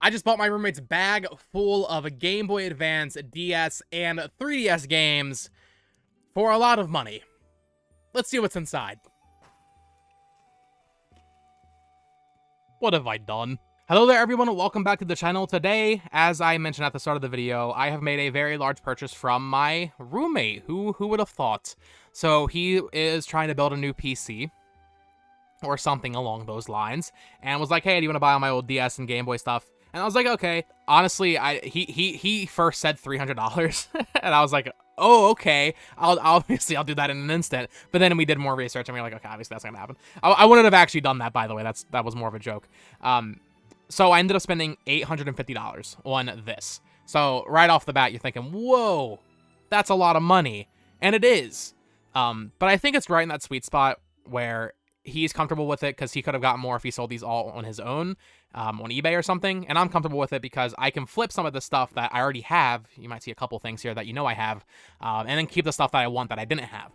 I just bought my roommate's bag full of Game Boy Advance, DS, and 3DS games for a lot of money. Let's see what's inside. What have I done? Hello there, everyone, and welcome back to the channel. Today, as I mentioned at the start of the video, I have made a very large purchase from my roommate. Who would have thought? So he is trying to build a new PC, or something along those lines, and was like, hey, do you want to buy all my old DS and Game Boy stuff? And I was like, okay. Honestly, he first said $300, and I was like, oh, okay. I'll do that in an instant. But then we did more research, and we were like, okay, obviously that's gonna happen. I wouldn't have actually done that, by the way. That was more of a joke. So I ended up spending $850 on this. So right off the bat, you're thinking, whoa, that's a lot of money, and it is. But I think it's right in that sweet spot where he's comfortable with it because he could have gotten more if he sold these all on his own, on eBay or something. And I'm comfortable with it because I can flip some of the stuff that I already have. You might see a couple things here that you know I have, and then keep the stuff that I want that I didn't have.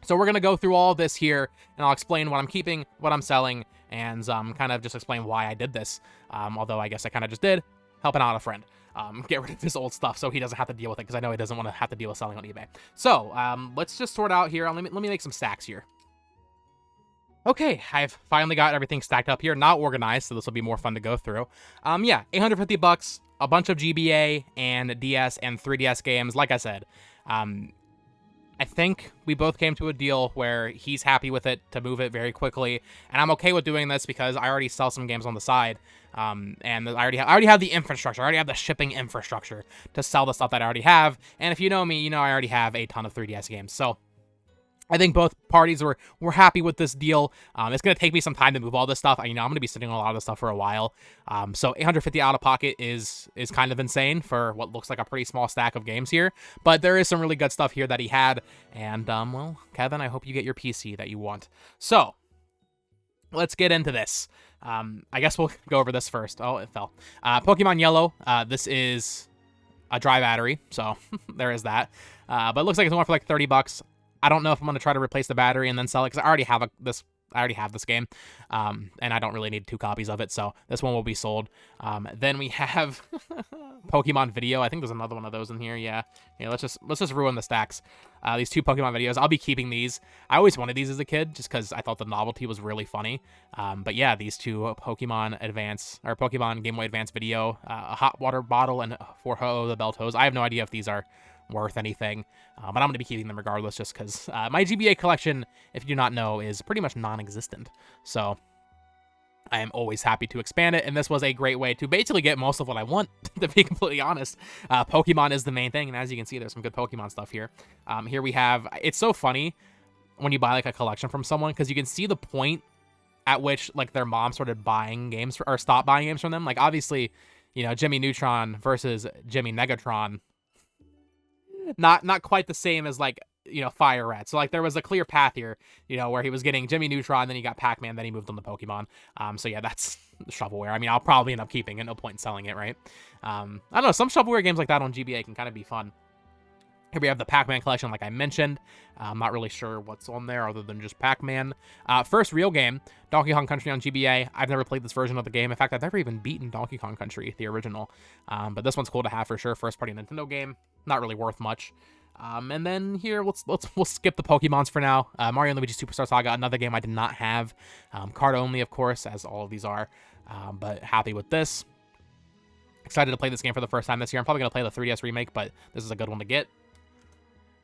So we're going to go through all this here, and I'll explain what I'm keeping, what I'm selling, and kind of just explain why I did this. Although I guess I kind of just did, helping out a friend. Get rid of his old stuff so he doesn't have to deal with it, because I know he doesn't want to have to deal with selling on eBay. So let's just sort out here. Let me make some stacks here. Okay, I've finally got everything stacked up here, not organized, so this will be more fun to go through. Yeah, $850, a bunch of GBA and DS and 3DS games. Like I said, I think we both came to a deal where he's happy with it to move it very quickly, and I'm okay with doing this because I already sell some games on the side, and I already have the infrastructure. I already have the shipping infrastructure to sell the stuff that I already have, and if you know me, you know I already have a ton of 3DS games, so I think both parties were happy with this deal. It's going to take me some time to move all this stuff. I'm going to be sitting on a lot of this stuff for a while. So $850 out of pocket is kind of insane for what looks like a pretty small stack of games here. But there is some really good stuff here that he had. And, well, Kevin, I hope you get your PC that you want. So let's get into this. I guess we'll go over this first. Oh, it fell. Pokemon Yellow. This is a dry battery, so there is that. But it looks like it's going for like $30. I don't know if I'm going to try to replace the battery and then sell it, because I already have this game, and I don't really need 2 copies of it, so this one will be sold. Then we have Pokemon Video. I think there's another one of those in here. Yeah, let's just ruin the stacks. These 2 Pokemon videos, I'll be keeping these. I always wanted these as a kid just because I thought the novelty was really funny. But yeah, these 2 Pokemon Game Boy Advance Video, a hot water bottle, and 4 Ho-Oh the Beltos. I have no idea if these are worth anything, but I'm going to be keeping them regardless just because my GBA collection, if you do not know, is pretty much non-existent. So I am always happy to expand it, and this was a great way to basically get most of what I want, to be completely honest. Pokemon is the main thing, and as you can see, there's some good Pokemon stuff here. Here we have, it's so funny when you buy like a collection from someone, because you can see the point at which like their mom started buying games or stopped buying games from them. Like obviously, Jimmy Neutron versus Jimmy Negatron, not quite the same as like Fire Red. So like there was a clear path here, where he was getting Jimmy Neutron, then he got Pac-Man, then he moved on to Pokemon. So yeah, that's shovelware. I mean, I'll probably end up keeping it. No point in selling it, right? I don't know. Some shovelware games like that on GBA can kind of be fun. Here we have the Pac-Man collection, like I mentioned. I'm not really sure what's on there other than just Pac-Man. First real game, Donkey Kong Country on GBA. I've never played this version of the game. In fact, I've never even beaten Donkey Kong Country, the original. But this one's cool to have for sure. First party Nintendo game. Not really worth much. And then here, we'll skip the Pokemons for now. Mario and Luigi Superstar Saga, another game I did not have. Card only, of course, as all of these are. But happy with this. Excited to play this game for the first time this year. I'm probably going to play the 3DS remake, but this is a good one to get.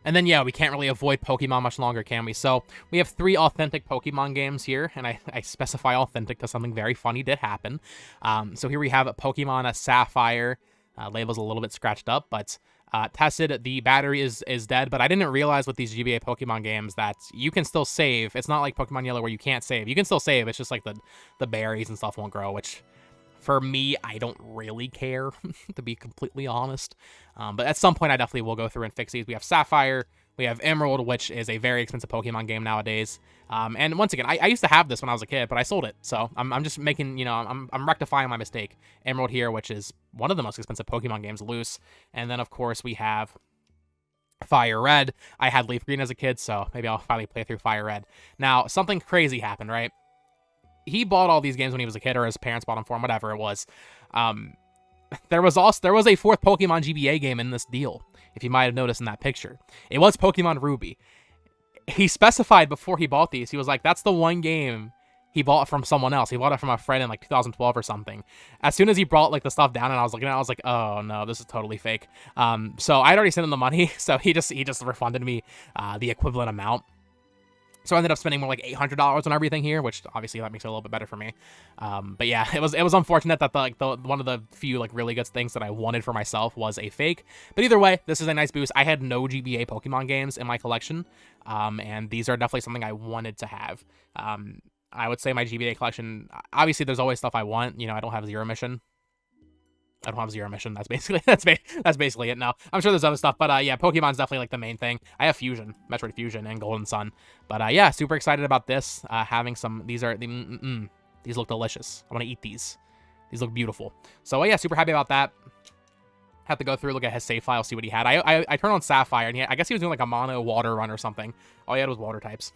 And then, yeah, we can't really avoid Pokemon much longer, can we? So we have 3 authentic Pokemon games here, and I specify authentic because something very funny did happen. So here we have a Pokemon Sapphire. Label's a little bit scratched up, but tested. The battery is dead, but I didn't realize with these GBA Pokemon games that you can still save. It's not like Pokemon Yellow where you can't save. You can still save. It's just like the berries and stuff won't grow, which for me, I don't really care, to be completely honest. But at some point, I definitely will go through and fix these. We have Sapphire, we have Emerald, which is a very expensive Pokemon game nowadays. And once again, I used to have this when I was a kid, but I sold it. So I'm just making, I'm rectifying my mistake. Emerald here, which is one of the most expensive Pokemon games loose. And then, of course, we have Fire Red. I had Leaf Green as a kid, so maybe I'll finally play through Fire Red. Now, something crazy happened, right? he bought all these games when he was a kid, or his parents bought them for him, whatever it was. There was a fourth Pokemon GBA game in this deal, if you might have noticed in that picture. It was Pokemon Ruby. He specified before he bought these, he was like, that's the one game he bought from someone else. He bought it from a friend in like 2012 or something. As soon as he brought like the stuff down and I was looking at it, I was like, oh no, this is totally fake. So I'd already sent him the money, so he just refunded me the equivalent amount. So I ended up spending more like $800 on everything here, which obviously that makes it a little bit better for me. But yeah, it was unfortunate that the one of the few like really good things that I wanted for myself was a fake. But either way, this is a nice boost. I had no GBA Pokemon games in my collection, and these are definitely something I wanted to have. I would say my GBA collection, obviously there's always stuff I want. You know, I don't have Zero Mission. That's basically it. No, I'm sure there's other stuff, but yeah, Pokemon's definitely like the main thing. I have Fusion, Metroid Fusion, and Golden Sun, but yeah, super excited about this. Having some, these look delicious. I want to eat these. These look beautiful. So yeah, super happy about that. Have to go through, look at his save file, see what he had. I turned on Sapphire, and I guess he was doing like a mono water run or something. All he had was water types.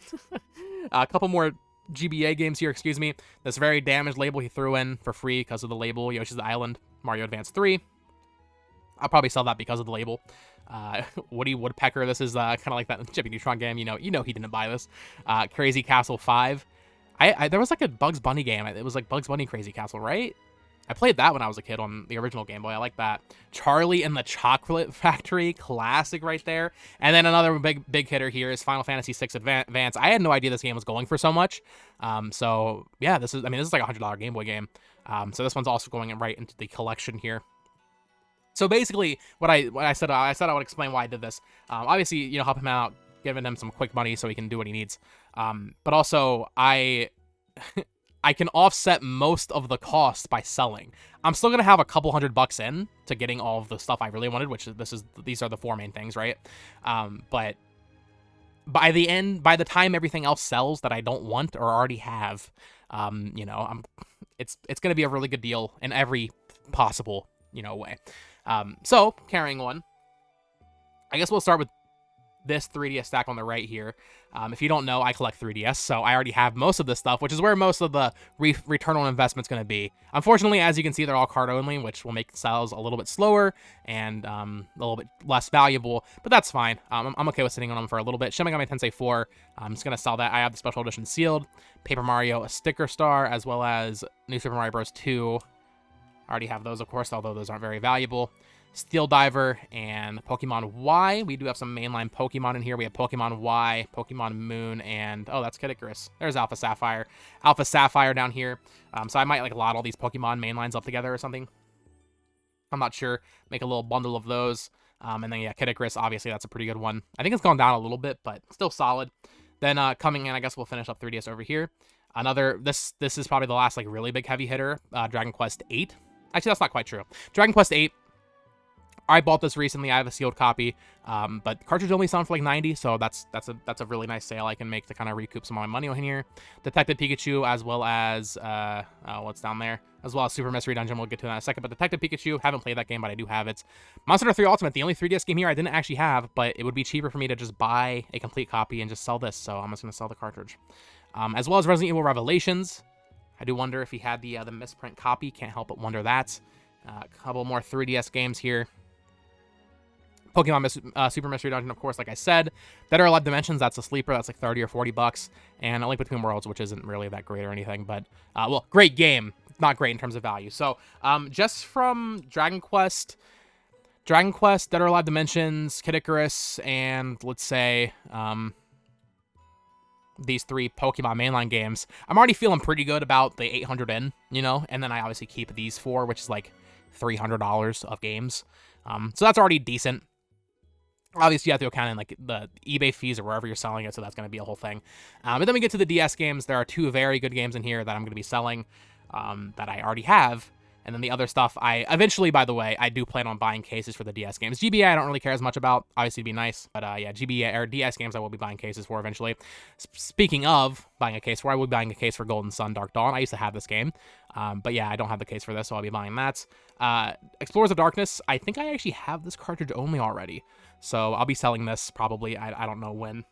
A couple more GBA games here, excuse me. This very damaged label he threw in for free because of the label, Yoshi's Island, Mario Advance 3. I'll probably sell that because of the label. Woody Woodpecker, this is kind of like that Chippy Neutron game. You know he didn't buy this. Crazy Castle 5. There was like a Bugs Bunny game. It was like Bugs Bunny Crazy Castle, right? I played that when I was a kid on the original Game Boy. I like that. Charlie and the Chocolate Factory, classic right there. And then another big hitter here is Final Fantasy VI Advance. I had no idea this game was going for so much. So yeah, this is like a $100 Game Boy game. So this one's also going right into the collection here. So basically, what I said I would explain why I did this. Obviously, you know, help him out, giving him some quick money so he can do what he needs. But also, I can offset most of the cost by selling. I'm still gonna have a couple $100 in to getting all of the stuff I really wanted, which these are the four main things, right? But by the time everything else sells that I don't want or already have, you know, it's gonna be a really good deal in every possible, you know, way. So carrying on, I guess we'll start with this 3DS stack on the right here. If you don't know, I collect 3DS, so I already have most of this stuff, which is where most of the return on investment's going to be. Unfortunately, as you can see, they're all card only, which will make sales a little bit slower and a little bit less valuable, but that's fine. I'm okay with sitting on them for a little bit. Shin Megami Tensei 4, I'm just going to sell that. I have the special edition sealed, Paper Mario, a sticker star, as well as New Super Mario Bros. 2. I already have those, of course, although those aren't very valuable. Steel Diver, and Pokemon Y. We do have some mainline Pokemon in here. We have Pokemon Y, Pokemon Moon, and oh, that's Kid Icarus. There's Alpha Sapphire. Alpha Sapphire down here. So I might like lot all these Pokemon mainlines up together or something. I'm not sure. Make a little bundle of those. And then yeah, Kid Icarus, obviously that's a pretty good one. I think it's gone down a little bit, but still solid. Then coming in, I guess we'll finish up 3DS over here. This is probably the last like really big heavy hitter, Dragon Quest 8. Actually, that's not quite true. Dragon Quest 8. I bought this recently. I have a sealed copy, but cartridge only selling for like 90, so that's a really nice sale I can make to kind of recoup some of my money on here. Detective Pikachu, as well as what's down there, as well as Super Mystery Dungeon. We'll get to that in a second. But Detective Pikachu, haven't played that game, but I do have it. Monster Hunter 3 Ultimate, the only 3DS game here I didn't actually have, but it would be cheaper for me to just buy a complete copy and just sell this. So I'm just gonna sell the cartridge, as well as Resident Evil Revelations. I do wonder if he had the misprint copy. Can't help but wonder that. A couple more 3DS games here. Pokemon Super Mystery Dungeon, of course, like I said. Dead or Alive Dimensions, that's a sleeper. That's like 30 or 40 bucks. And A Link Between Worlds, which isn't really that great or anything. But, well, great game. Not great in terms of value. So, just from Dragon Quest, Dead or Alive Dimensions, Kid Icarus, and let's say these three Pokemon mainline games, I'm already feeling pretty good about the 800 in, you know? And then I obviously keep these four, which is like $300 of games. So that's already decent. Obviously, you have to account in like the eBay fees or wherever you're selling it, so that's going to be a whole thing. But then we get to the DS games. There are two very good games in here that I'm going to be selling that I already have. And then the other stuff, I eventually, by the way, I do plan on buying cases for the DS games. GBA, I don't really care as much about. Obviously, it'd be nice. But yeah, GBA or DS games, I will be buying cases for eventually. Speaking of buying a case for, I will be buying a case for Golden Sun Dark Dawn. I used to have this game. But yeah, I don't have the case for this, so I'll be buying that. Explorers of Darkness, I think I actually have this cartridge only already. So I'll be selling this probably, I don't know when.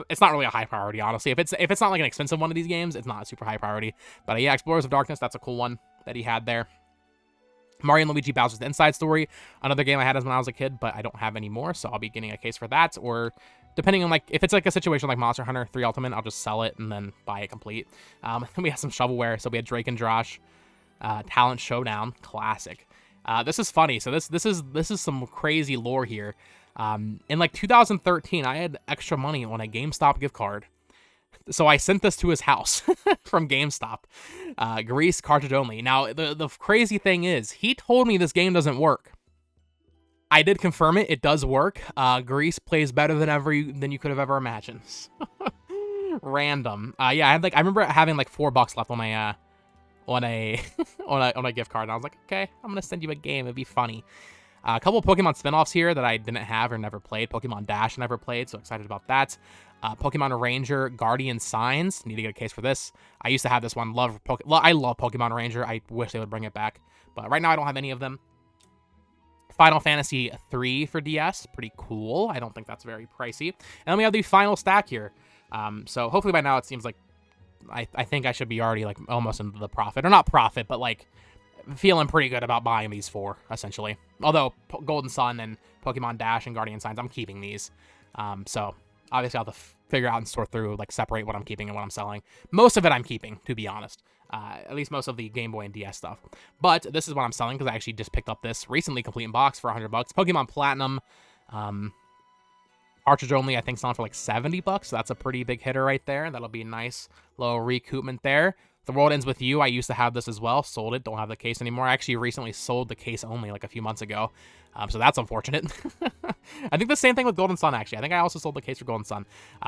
it's not really a high priority, honestly. If it's not like an expensive one of these games, it's not a super high priority. But yeah, Explorers of Darkness, that's a cool one that he had there. Mario and Luigi Bowser's Inside Story, another game I had as when I was a kid, but I don't have anymore, so I'll be getting a case for that. Or depending on, like, if it's like a situation like Monster Hunter 3 Ultimate, I'll just sell it and then buy it complete. We have some shovelware, so we had Drake and Josh, Talent Showdown, classic. This is funny. So this is some crazy lore here. In like 2013, I had extra money on a GameStop gift card. So I sent this to his house from GameStop. Grease cartridge only. Now, the crazy thing is, he told me this game doesn't work. I did confirm it. It does work. Grease plays better than you could have ever imagined. Random. Yeah, I remember having like $4 left on a on a gift card, and I was like, okay, I'm gonna send you a game. It'd be funny. A couple of Pokemon spin-offs here that I didn't have or never played. Pokemon Dash never played, so excited about that. Pokemon Ranger, Guardian Signs. Need to get a case for this. I used to have this one. I love Pokemon Ranger. I wish they would bring it back. But right now I don't have any of them. Final Fantasy 3 for DS. Pretty cool. I don't think that's very pricey. And then we have the final stack here. So hopefully by now it seems like I think I should be already like almost into the profit. Or not profit, but like feeling pretty good about buying these four, essentially. Although Golden Sun and Pokemon Dash and Guardian Signs, I'm keeping these. So obviously I'll have to figure out and sort through, like separate what I'm keeping and what I'm selling. Most of it I'm keeping, to be honest. At least most of the Game Boy and DS stuff. But this is what I'm selling because I actually just picked up this recently complete in box for $100. Pokemon Platinum, cartridge only, I think selling for like $70. So that's a pretty big hitter right there. That'll be a nice little recoupment there. The World Ends With You, I used to have this as well. Sold it, don't have the case anymore. I actually recently sold the case only like a few months ago. So that's unfortunate. I think the same thing with Golden Sun, actually. I think I also sold the case for Golden Sun.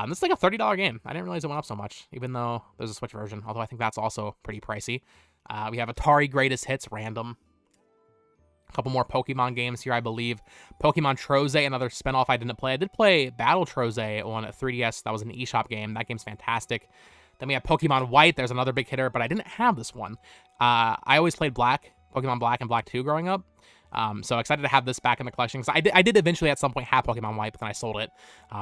This is like a $30 game. I didn't realize it went up so much, even though there's a Switch version. Although I think that's also pretty pricey. We have Atari Greatest Hits, random. A couple more Pokemon games here, I believe. Pokemon Troze, another spinoff I didn't play. I did play Battle Troze on 3DS. That was an eShop game. That game's fantastic. Then we have Pokemon White. There's another big hitter, but I didn't have this one. I always played Pokemon Black and Black 2 growing up. So excited to have this back in the collection. Because I did eventually at some point have Pokemon White, but then I sold it.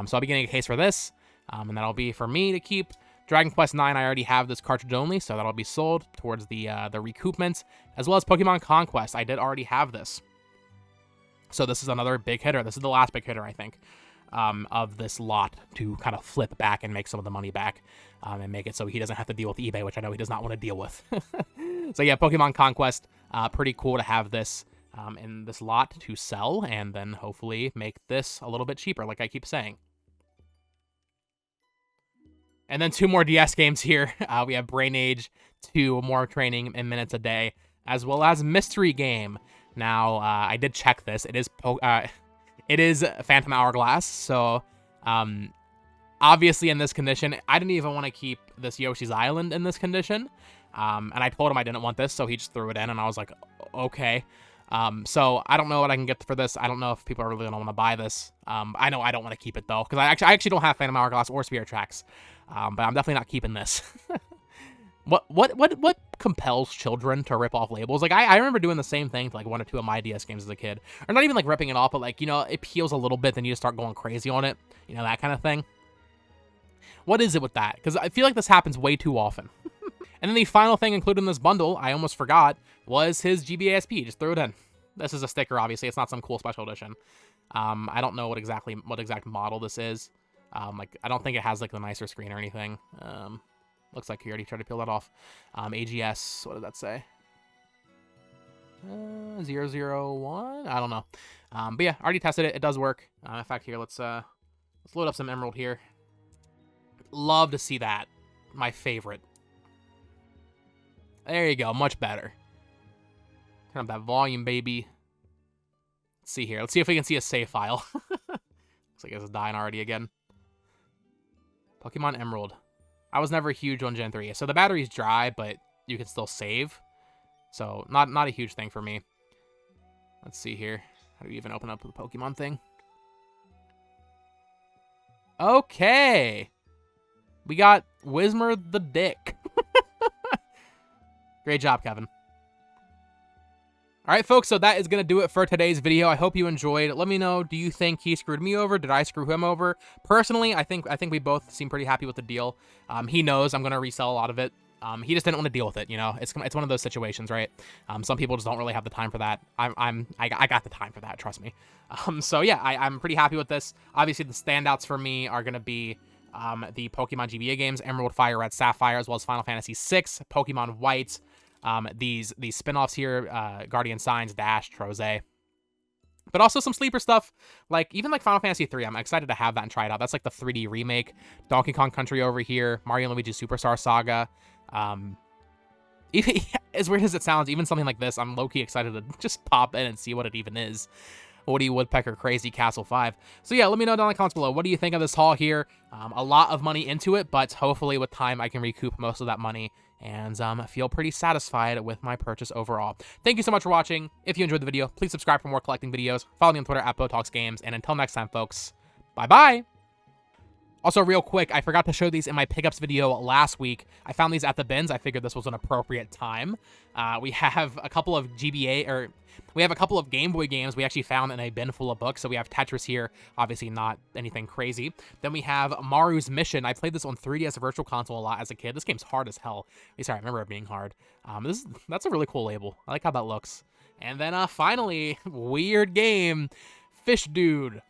So I'll be getting a case for this. And that'll be for me to keep. Dragon Quest 9, I already have this cartridge only, so that'll be sold towards the recoupment. As well as Pokemon Conquest. I did already have this. So this is another big hitter. This is the last big hitter, I think, of this lot to kind of flip back and make some of the money back. And make it so he doesn't have to deal with eBay, which I know he does not want to deal with. So yeah, Pokemon Conquest, pretty cool to have this in this lot to sell, and then hopefully make this a little bit cheaper, like I keep saying. And then two more DS games here. We have Brain Age 2, more training in minutes a day, as well as Mystery Game. Now, I did check this. It is Phantom Hourglass, so obviously in this condition, I didn't even want to keep this Yoshi's Island in this condition. And I told him I didn't want this, so he just threw it in, and I was like, okay. So I don't know what I can get for this. I don't know if people are really gonna want to buy this. I know I don't want to keep it though, because I actually don't have Phantom Hourglass or Spirit Tracks. But I'm definitely not keeping this. What compels children to rip off labels? Like I remember doing the same thing to like one or two of my DS games as a kid, or not even like ripping it off, but like, you know, it peels a little bit, then you just start going crazy on it, you know, that kind of thing. What is it with that? Because I feel like this happens way too often. And then the final thing included in this bundle, I almost forgot, was his GBA SP. Just threw it in. This is a sticker, obviously. It's not some cool special edition. I don't know what exact model this is. Like, I don't think it has like the nicer screen or anything. Looks like he already tried to peel that off. AGS, what does that say? 001? I don't know. But yeah, already tested it. It does work. In fact, here, let's load up some Emerald here. Love to see that. My favorite. There you go. Much better. Turn up that volume, baby. Let's see here. Let's see if we can see a save file. Looks like it's dying already again. Pokemon Emerald. I was never huge on Gen 3. So the battery's dry, but you can still save. So not a huge thing for me. Let's see here. How do you even open up the Pokemon thing? Okay. We got Whismer the Dick. Great job, Kevin. All right, folks, so that is going to do it for today's video. I hope you enjoyed. Let me know, do you think he screwed me over? Did I screw him over? Personally, I think we both seem pretty happy with the deal. He knows I'm going to resell a lot of it. He just didn't want to deal with it, you know? It's one of those situations, right? Some people just don't really have the time for that. I got the time for that, trust me. So yeah, I'm pretty happy with this. Obviously, the standouts for me are going to be the Pokemon GBA games, Emerald, Fire, Red, Sapphire, as well as Final Fantasy VI, Pokemon White, these spin-offs here, Guardian Signs, Dash, Troze. But also some sleeper stuff, like even like Final Fantasy 3. I'm excited to have that and try it out. That's like the 3D remake. Donkey Kong Country over here, Mario and Luigi Superstar Saga. Even, as weird as it sounds, even something like this, I'm low-key excited to just pop in and see what it even is. Woody Woodpecker Crazy Castle 5. So yeah, let me know down in the comments below. What do you think of this haul here? A lot of money into it, but hopefully with time I can recoup most of that money and feel pretty satisfied with my purchase overall. Thank you so much for watching. If you enjoyed the video, please subscribe for more collecting videos. Follow me on Twitter at BoTalksGames, and until next time, folks, bye-bye! Also, real quick, I forgot to show these in my pickups video last week. I found these at the bins. I figured this was an appropriate time. We have a couple of we have a couple of Game Boy games we actually found in a bin full of books. So we have Tetris here, obviously not anything crazy. Then we have Maru's Mission. I played this on 3DS Virtual Console a lot as a kid. This game's hard as hell. At least I remember it being hard. That's a really cool label. I like how that looks. And then finally, weird game, Fish Dude.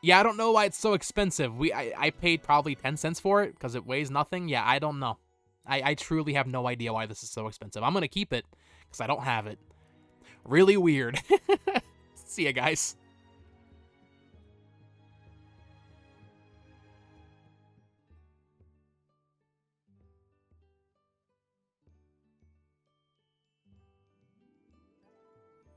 Yeah, I don't know why it's so expensive. I paid probably 10 cents for it because it weighs nothing. Yeah, I don't know. I truly have no idea why this is so expensive. I'm going to keep it because I don't have it. Really weird. See ya, guys.